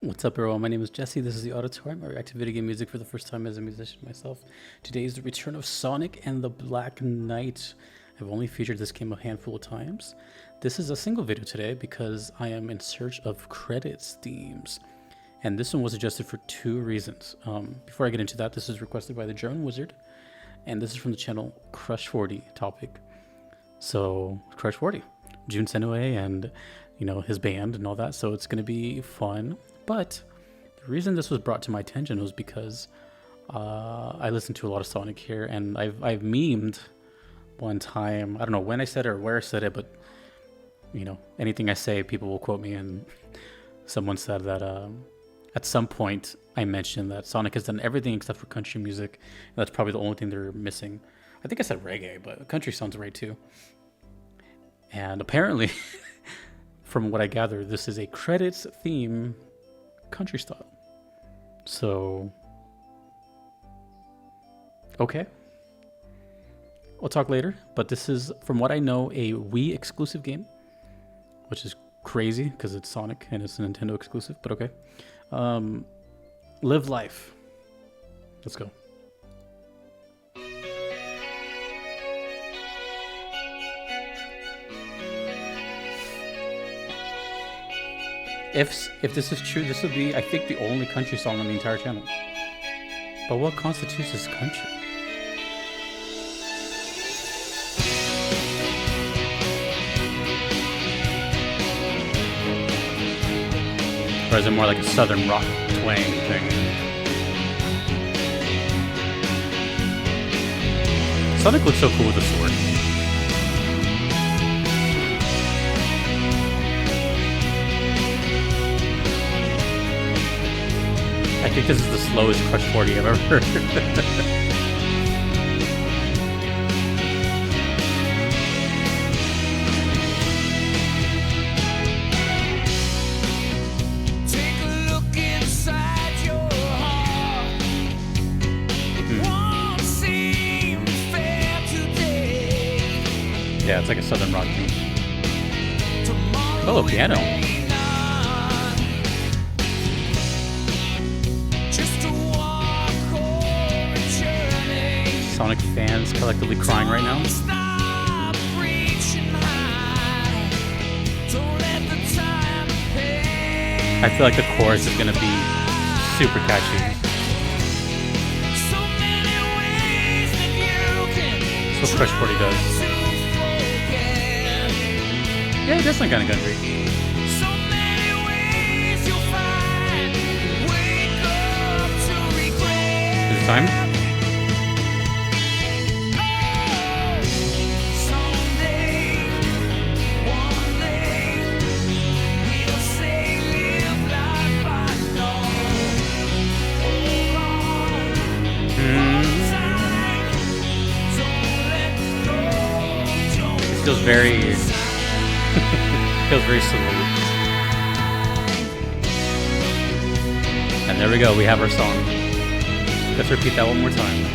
What's up, everyone? My name is Jesse. This is the Auditorium. I react to video game music for the first time as a musician myself. Today is the return of Sonic and the Black Knight. I've only featured this game a handful of times. This is a single video today because I am in search of credits themes. And this one was suggested for two reasons. Before I get into that, this is requested by the German Wizard. And this is from the channel Crush 40 topic. So, Crush 40. Jun Senue and, his band and all that. So it's going to be fun. But the reason this was brought to my attention was because I listened to a lot of Sonic here, and I've memed one time. I don't know when I said it or where I said it, but anything I say, people will quote me. And someone said that at some point I mentioned that Sonic has done everything except for country music. And that's probably the only thing they're missing. I think I said reggae, but country sounds right too. And apparently, from what I gather, this is a credits theme country style. So, okay. We'll talk later, but this is, from what I know, a Wii exclusive game, which is crazy because it's Sonic and it's a Nintendo exclusive, but okay. Live Life. Let's go. If this is true, this would be, I think, the only country song on the entire channel. But what constitutes as country? Or is it more like a southern rock twang thing? Sonic looks so cool with the sword. I think this is the slowest Crush 40 I've ever heard. Take a look inside your heart. Won't seem fair today. Yeah, it's like a southern rock thing. Oh, piano. Sonic fans collectively crying right now. I feel like the chorus is gonna be super catchy. That's what Crush 40 does. Yeah, it does sound kind of country. Is it time? Feels very feels very salute. And there we go, we have our song. Let's repeat that one more time.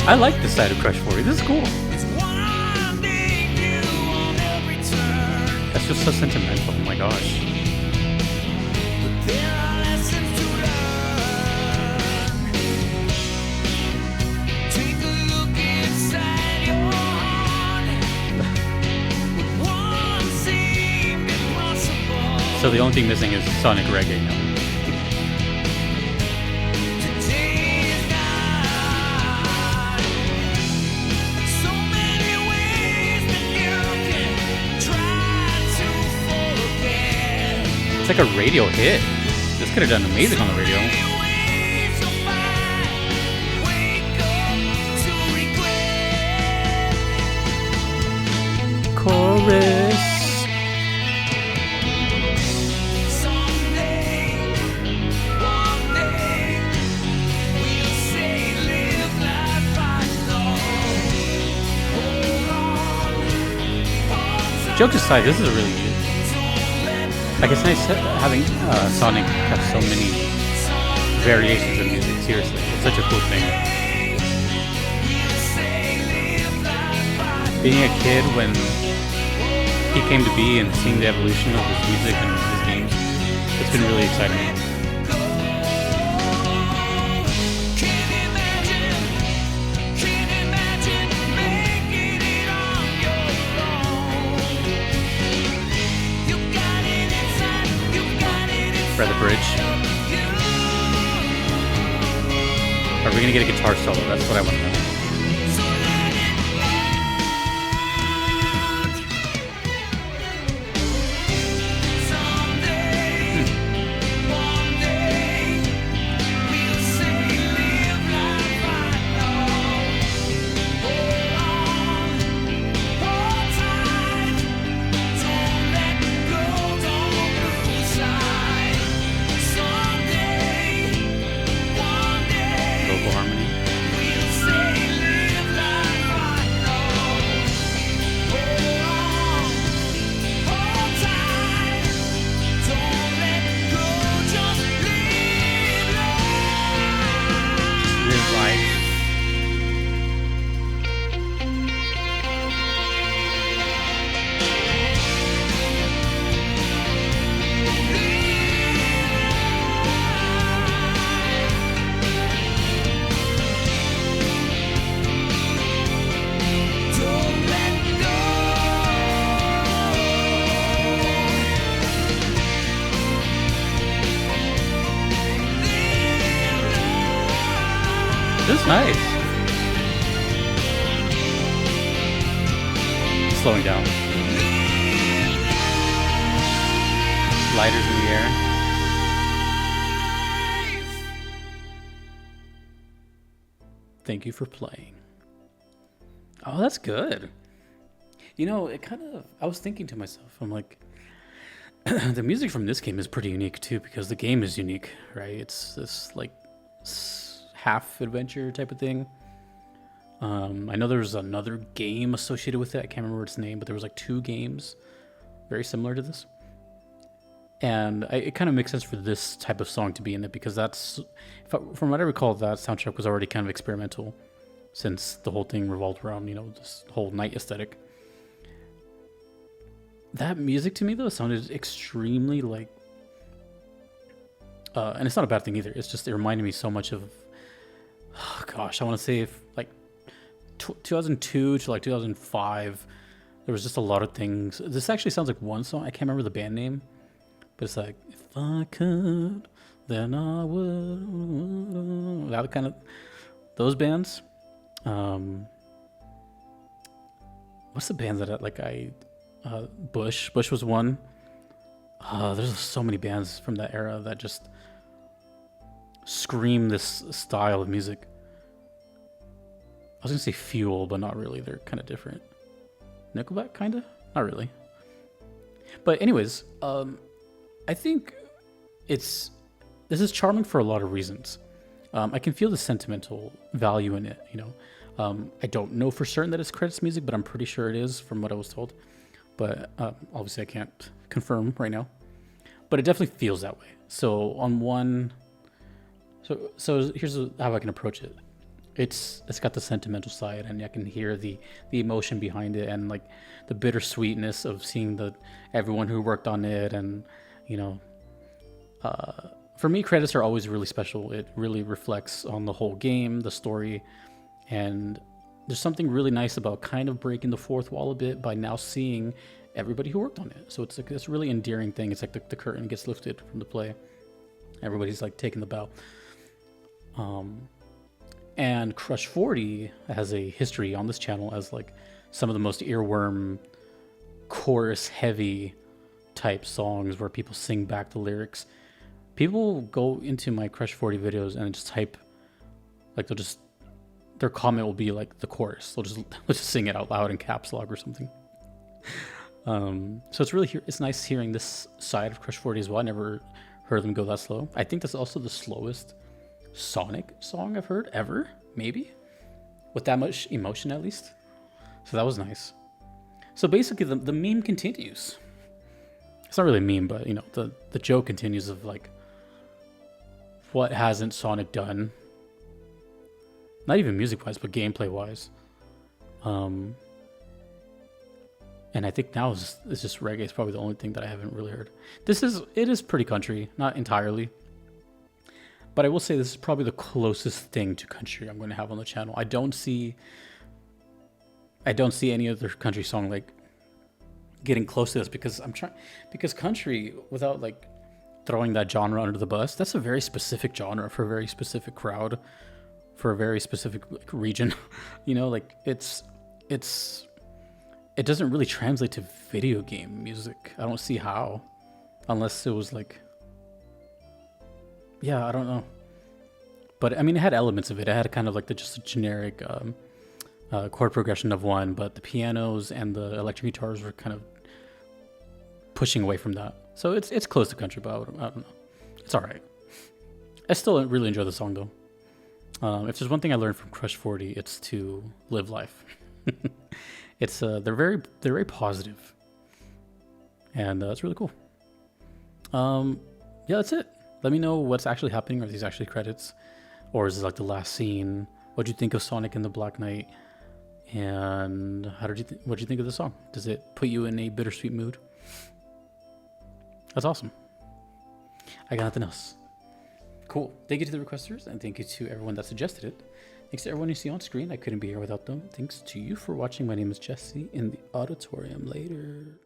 I like this side of Crush 40. This is cool. That's just so sentimental. Oh my gosh. So the only thing missing is Sonic Reggae now. It's like a radio hit. This could have done amazing on the radio. Chorus. Jokes aside, this is really good. Like, it's nice having Sonic have so many variations of music. Seriously, it's such a cool thing. being a kid when he came to be and seeing the evolution of his music and his games, it's been really exciting. Can't imagine making it on your own. You got it inside, you got it inside. For the bridge. Are we gonna get a guitar solo? That's what I want to know. So let it out. Someday, one day, we'll say live life right now. Hold on, hold tight. Don't let go, don't lose sight. Someday, one day. Vocal harmony. We'll say live life right now. Hold on, hold tight. Don't let go, just live life. Live life. Don't let go. This is nice. Slowing down. Lighters in the air. Thank you for playing. Oh, that's good. You know, it kind of, I was thinking to myself, I'm like, the music from this game is pretty unique too, because the game is unique, right? It's this like half adventure type of thing. I know there was another game associated with it. I can't remember its name, but there was like 2 games very similar to this. And it kind of makes sense for this type of song to be in it, because that's, from what I recall, that soundtrack was already kind of experimental, since the whole thing revolved around, you know, this whole night aesthetic. That music to me though sounded extremely like, and it's not a bad thing either. It's just, it reminded me so much of, oh gosh, I want to say if like 2002 to like 2005, there was just a lot of things. This actually sounds like one song. I can't remember the band name, but it's like, if I could, then I would. That kind of, those bands. What's the band that Bush was one. There's so many bands from that era that just scream this style of music. I was gonna say Fuel, but not really. They're kind of different. Nickelback, kind of? Not really. But anyways, I think this is charming for a lot of reasons. I can feel the sentimental value in it, you know. I don't know for certain that it's credits music, but I'm pretty sure it is from what I was told. But obviously I can't confirm right now. But it definitely feels that way. So on one, so here's how I can approach it. It's got the sentimental side, and I can hear the emotion behind it, and like the bittersweetness of seeing everyone who worked on it, and you know, for me, credits are always really special. It really reflects on the whole game, the story, and there's something really nice about kind of breaking the fourth wall a bit by now seeing everybody who worked on it. So it's like this really endearing thing. It's like the curtain gets lifted from the play. Everybody's like taking the bow. And Crush 40 has a history on this channel as like some of the most earworm, chorus heavy type songs where people sing back the lyrics. People go into my Crush 40 videos and just type, like their comment will be like the chorus. They'll just sing it out loud in caps lock or something. So it's nice hearing this side of Crush 40 as well. I never heard them go that slow. I think that's also the slowest Sonic song I've heard ever, maybe, with that much emotion at least. So that was nice. So basically the meme continues. It's not really a meme, but you know, the joke continues of like, what hasn't Sonic done? Not even music wise, but gameplay wise. And I think now it's just reggae. It's probably the only thing that I haven't really heard. It is pretty country, not entirely. But I will say this is probably the closest thing to country I'm going to have on the channel. I don't see any other country song like getting close to this because country, without like throwing that genre under the bus, that's a very specific genre for a very specific crowd, for a very specific like, region. You know, like it doesn't really translate to video game music. I don't see how, unless it was like, yeah, I don't know. But I mean, it had elements of it. It had kind of like just a generic chord progression of one, but the pianos and the electric guitars were kind of pushing away from that. So it's close to country, but I don't know. It's all right. I still really enjoy the song though. If there's one thing I learned from Crush 40, it's to live life. It's they're very positive, and it's really cool. Yeah, that's it. Let me know what's actually happening. Are these actually credits, or is this like the last scene? What do you think of Sonic and the Black Knight? And what do you think of the song? Does it put you in a bittersweet mood? That's awesome. I got nothing else. Cool. Thank you to the requesters, and thank you to everyone that suggested it. Thanks to everyone you see on screen. I couldn't be here without them. Thanks to you for watching. My name is Jesse in the auditorium. Later.